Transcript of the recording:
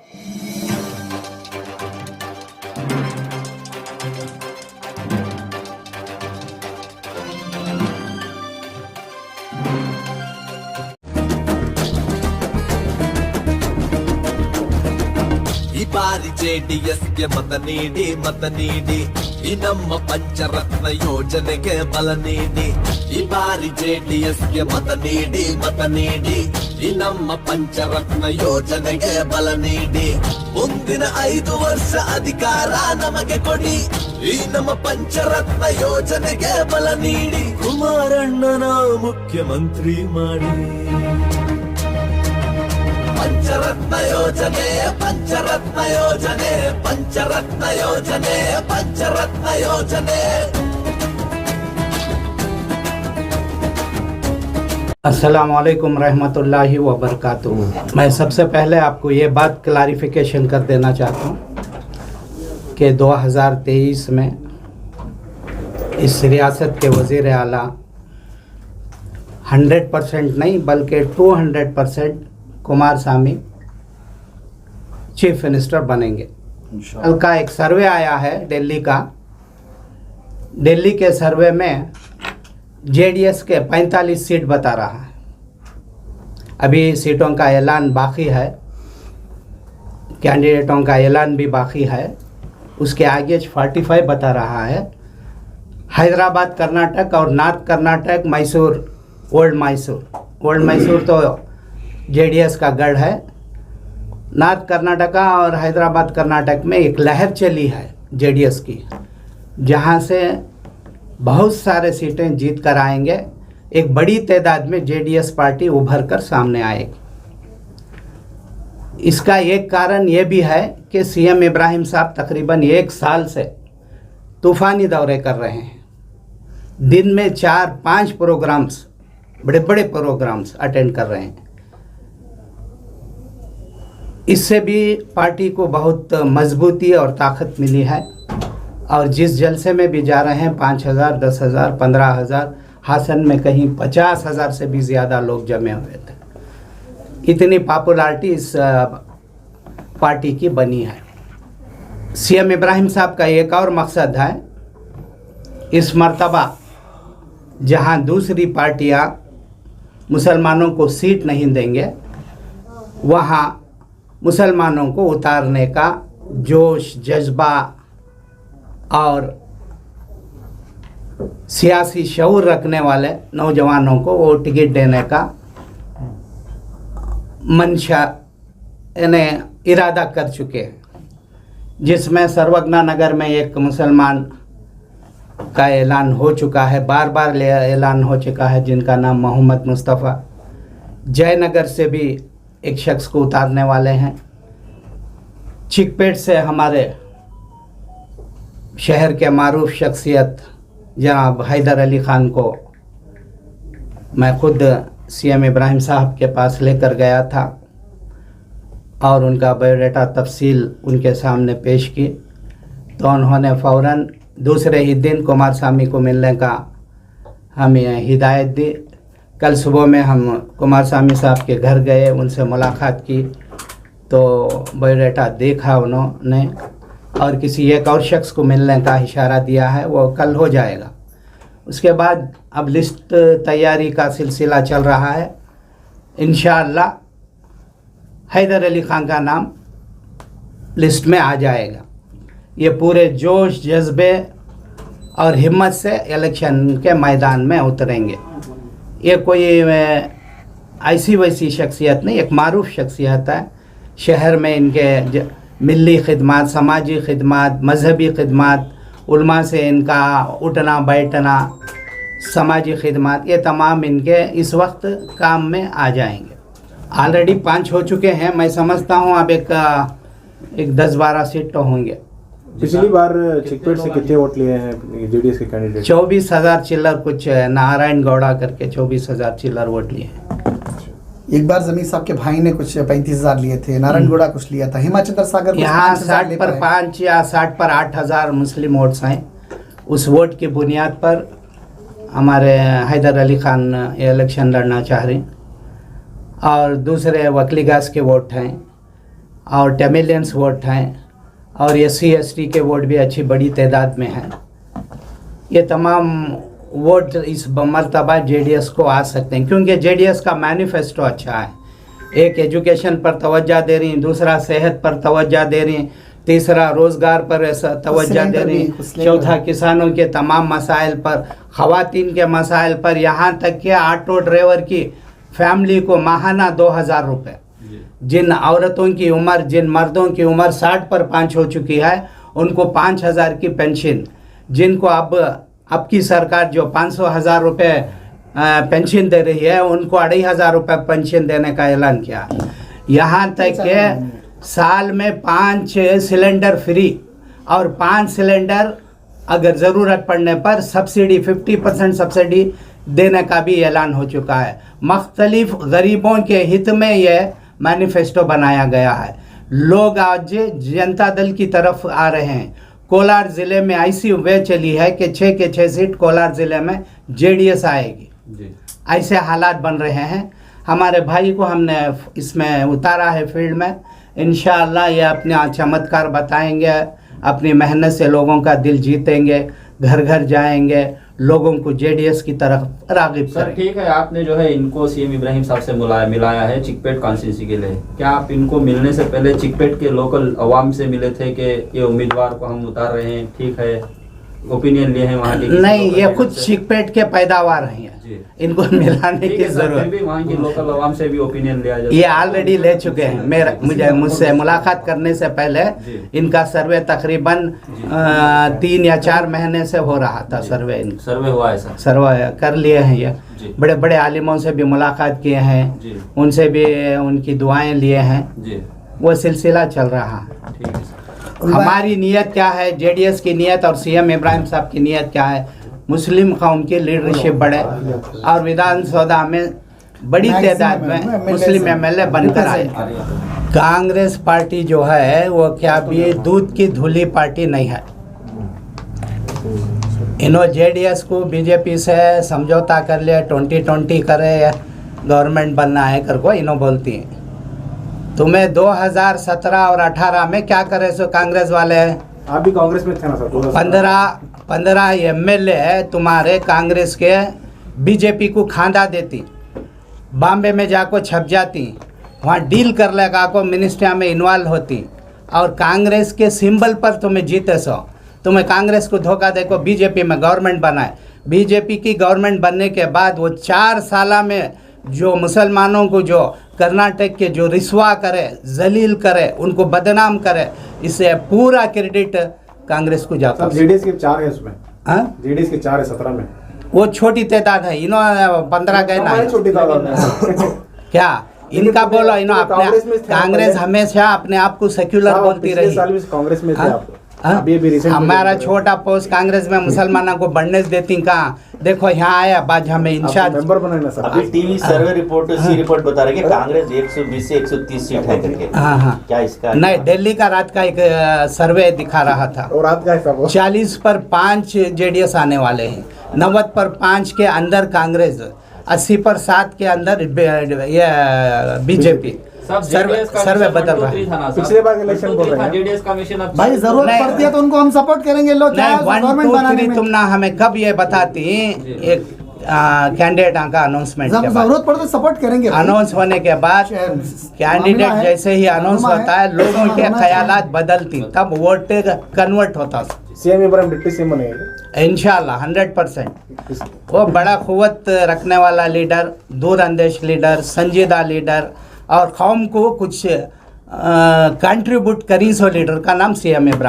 ಈ ಬಾರಿ ಜೆಡಿಎಸ್ಗೆ ಮತ ನೀಡಿ ಈ ನಮ್ಮ ಪಂಚರತ್ನ ಯೋಜನೆಗೆ ಬಲ ನೀಡಿ. ಈ ಬಾರಿ ಜೆಡಿಎಸ್ಗೆ ಮತ ನೀಡಿ ಈ ನಮ್ಮ ಪಂಚರತ್ನ ಯೋಜನೆಗೆ ಬಲ ನೀಡಿ. ಮುಂದಿನ 5 ವರ್ಷ ಅಧಿಕಾರ ನಮಗೆ ಕೊಡಿ. ಈ ನಮ್ಮ ಪಂಚರತ್ನ ಯೋಜನೆಗೆ ಬಲ ನೀಡಿ. ಕುಮಾರಣ್ಣನ ಮುಖ್ಯಮಂತ್ರಿ ಮಾಡಿ. ಪಂಚರತ್ನ ಯೋಜನೆ ಪಂಚರತ್ನ ಯೋಜನೆ ಪಂಚರತ್ನ ಯೋಜನೆ ಪಂಚರತ್ನ योजने। अस्सलाम वालेकुम रहमतुल्लाहि व बरकातुहू। मैं सबसे पहले आपको ये बात क्लारिफिकेशन कर देना चाहता हूँ कि 2023 में इस रियासत के वज़ीर आला 100% नहीं बल्कि 200% कुमारस्वामी चीफ मिनिस्टर बनेंगे। कल का एक सर्वे आया है दिल्ली का। दिल्ली के सर्वे में जेडीएस के 45 सीट बता रहा है। अभी सीटों का ऐलान बाकी है, कैंडिडेटों का ऐलान भी बाकी है। उसके आगे 45 बता रहा है। हैदराबाद कर्नाटक और नॉर्थ कर्नाटक मैसूर ओल्ड मैसूर तो जेडीएस का गढ़ है। नॉर्थ कर्नाटका और हैदराबाद कर्नाटक में एक लहर चली है जेडीएस की, जहां से बहुत सारे सीटें जीत कर आएंगे। एक बड़ी तादाद में जेडीएस पार्टी उभर कर सामने आएगी। इसका एक कारण ये भी है कि सीएम इब्राहिम साहब तकरीबन 1 साल से तूफ़ानी दौरे कर रहे हैं। दिन में 4-5 प्रोग्राम्स, बड़े बड़े प्रोग्राम्स अटेंड कर रहे हैं। इससे भी पार्टी को बहुत मजबूती और ताकत मिली है। और जिस जलसे में भी जा रहे हैं 5,000, 10,000, 15,000, हासन में कहीं 50,000 से भी ज़्यादा लोग जमे हुए थे। इतनी पॉपुलैरिटी इस पार्टी की बनी है। सीएम इब्राहिम साहब का एक और मकसद है, इस मर्तबा जहां दूसरी पार्टियां मुसलमानों को सीट नहीं देंगे, वहां मुसलमानों को उतारने का जोश, जज्बा और सियासी शऊर रखने वाले नौजवानों को वो टिकट देने का मंशा इन्हें इरादा कर चुके हैं। जिसमें सर्वज्ञा नगर में एक मुसलमान का ऐलान हो चुका है, बार बार ऐलान हो चुका है, जिनका नाम मोहम्मद मुस्तफ़ा। जयनगर से भी एक शख्स को उतारने वाले हैं। चिकपेट से हमारे शहर के मारूफ शख्सियत जनाब हैदर अली ख़ान को मैं खुद सीएम इब्राहिम साहब के पास लेकर गया था और उनका बायोडाटा तफसील उनके सामने पेश की, तो उन्होंने फ़ौरन दूसरे ही दिन कुमारस्वामी को मिलने का हमें हिदायत दी। कल सुबह में हम कुमारस्वामी साहब के घर गए, उनसे मुलाकात की, तो बायोडाटा देखा उन्होंने और किसी एक और शख्स को मिलने का इशारा दिया है, वो कल हो जाएगा। उसके बाद अब लिस्ट तैयारी का सिलसिला चल रहा है। इंशाअल्लाह हैदर अली ख़ान का नाम लिस्ट में आ जाएगा। ये पूरे जोश, जज्बे और हिम्मत से इलेक्शन के मैदान में उतरेंगे। ये कोई ऐसी वैसी शख्सियत नहीं, एक मारूफ शख्सियत है। शहर में इनके मिली खिदमत, समाजी खिदमत, मजहबी खिदमत, उलमा से इनका उठना बैठना, समाजी खिदमत, ये तमाम इनके इस वक्त काम में आ जाएंगे। ऑलरेडी 5 हो चुके हैं। मैं समझता हूँ अब एक 10-12 सीट तो होंगे। पिछली बार चिकपेट से कितने वोट लिए हैं जेडीएस के कैंडिडेट? 24,000 चिल्लर, कुछ नारायण गौड़ा करके 24,000 चिल्लर वोट लिए हैं। एक बार जमीन साहब के भाई ने कुछ 35,000 लिए थे, नारायण गौड़ा कुछ लिया था, हिमाचल सागर यहाँ 60 पर 5 या 60 पर 8,000 मुस्लिम वोट्स हैं। उस वोट की बुनियाद पर हमारे हैदर अली ख़ान इलेक्शन लड़ना चाह रहे हैं और दूसरे वकलीगास के वोट हैं और तमिलियंस वोट हैं और SC/ST के वोट भी अच्छी बड़ी तादाद में हैं। ये तमाम वोट इस मरतबा JDS को आ सकते हैं क्योंकि JDS का मैनिफेस्टो अच्छा है। एक एजुकेशन पर तवज्जो दे रही, दूसरा सेहत पर तवज्जो दे रही, तीसरा रोज़गार पर तवज्जो दे रही, चौथा किसानों के तमाम मसाइल पर, ख़वातीन के मसाइल पर, यहाँ तक कि ऑटो ड्राइवर की फैमिली को माहाना 2000 रुपये, जिन औरतों की उम्र, जिन मर्दों की उम्र 60 पर 5 हो चुकी है उनको 5000 की पेंशन, जिनको अब की सरकार जो 500,000 रुपये पेंशन दे रही है उनको 2500 रुपये पेंशन देने का ऐलान किया। यहाँ तक कि साल में 5 सिलेंडर फ्री और 5 सिलेंडर अगर ज़रूरत पड़ने पर सब्सिडी 50% सब्सिडी देने का भी ऐलान हो चुका है। मुख्तलिफ गरीबों के हित में यह मैनिफेस्टो बनाया गया है। लोग आज जनता दल की तरफ आ रहे हैं। कोलार ज़िले में ऐसी वे चली है कि 6 के 6 सीट कोलार ज़िले में JDS आएगी। ऐसे हालात बन रहे हैं। हमारे भाई को हमने इसमें उतारा है फील्ड में। इंशाअल्लाह ये अपने चमत्कार बताएंगे, अपनी मेहनत से लोगों का दिल जीतेंगे, घर घर जाएंगे, लोगों को JDS की तरफ राग़िब सर करेंगे। ठीक है, आपने जो है इनको CM इब्राहिम साहब से मिलाया है चिकपेट कॉन्स्टिट्यूंसी के लिए। क्या आप इनको मिलने से पहले चिकपेट के लोकल अवाम से मिले थे कि ये उम्मीदवार को हम उतार रहे हैं, ठीक है, ओपिनियन लिए हैं वहाँ के? नहीं, ये खुद चिकपेट के पैदावार हैं, इनको मिलाने की जरूरत। फिर भी वहाँ की लोकल अवाम से भी ओपिनियन लिया जाए। ये ऑलरेडी ले चुके हैं। मुझसे मुलाकात करने से पहले इनका सर्वे तकरीबन 3 या 4 महीने से हो रहा था। सर्वे हुआ है सर, सर्वे कर लिए हैं। ये बड़े बड़े आलिमों से भी मुलाकात किए हैं, उनसे भी उनकी दुआएं लिए हैं, वो सिलसिला चल रहा है। ठीक है सर। हमारी नीयत क्या है, JDS की नीयत और CM इब्राहिम साहब की नीयत क्या है? मुस्लिम कौम की लीडरशिप बढ़े और विधानसभा में बड़ी तादाद में मुस्लिम MLA बनकर आए। कांग्रेस पार्टी जो है वो क्या भी दूध की धुली पार्टी नहीं है। इन्हों JDS को BJP से समझौता कर लिया, 2020 करे, गवर्नमेंट बनना है कर को इन्हों बोलती हैं। तुम्हें 2017 और 18 में क्या करे सो कांग्रेस वाले हैं? आप भी कांग्रेस में थे ना सर? 15 MLA तुम्हारे कांग्रेस के BJP को खांदा देती, बॉम्बे में जाको छप जाती, वहाँ डील कर लेगा को मिनिस्ट्रिया में इन्वॉल्व होती और कांग्रेस के सिंबल पर तुम्हें जीते सो। तुम्हें कांग्रेस को धोखा दे को BJP में गवर्नमेंट बनाए। BJP की गवर्नमेंट बनने के बाद वो 4 साल में जो मुसलमानों को जो कर्नाटक के जो रिस्वा करे, जलील करे, उनको बदनाम करे, इससे पूरा क्रेडिट कांग्रेस को जाता है। JDS के 4 है उसमें। हाँ, JDS के 4 है 17 में। वो छोटी तादाद है, इन्होंने 15 गए ना। छोटी तादाद है क्या इनका बोलो? इन्हों अपने कांग्रेस हमेशा अपने आप को सेक्युलर बोलती रही। कांग्रेस में थे आप। हमारा छोटा पोस्ट कांग्रेस में मुसलमानों को बढ़ने देती कहाँ? देखो यहाँ आया बाज हमें इंचार्ज मेंबर बनाए ना सर। अभी TV survey report C report बता रहे कि कांग्रेस 120 से 130 सीट है करके। हाँ, क्या इसका? नहीं, दिल्ली का रात का एक सर्वे दिखा रहा था और रात का है 40 पर 5 JDS आने वाले हैं, 90 पर 5 के अंदर कांग्रेस, 80 पर 7 के अंदर BJP। सर्वे बदल रहा है। पिछले बार इलेक्शन बोल रहे हैं JDS का मिशन अब भाई जरूरत पड़ती है तो उनको हम सपोर्ट करेंगे। लो गवर्नमेंट बनाने में तुम ना हमें कब ये बताती एक कैंडिडेट का अनाउंसमेंट जब जरूरत पड़े तो सपोर्ट करेंगे। अनाउंस होने के बाद कैंडिडेट जैसे ही अनाउंस होता है लोगों के ख्यालात बदलती, तब वोट कन्वर्ट होता। CM इब्राहिम डिप्टी CM बनेंगे इंशाल्लाह 100%। वो बड़ा क़ुव्वत रखने वाला लीडर, दूरअंदेश लीडर, संजीदा लीडर और कौम को कुछ कंट्रीब्यूट करी सो लीडर का नाम CM इब्राहिम।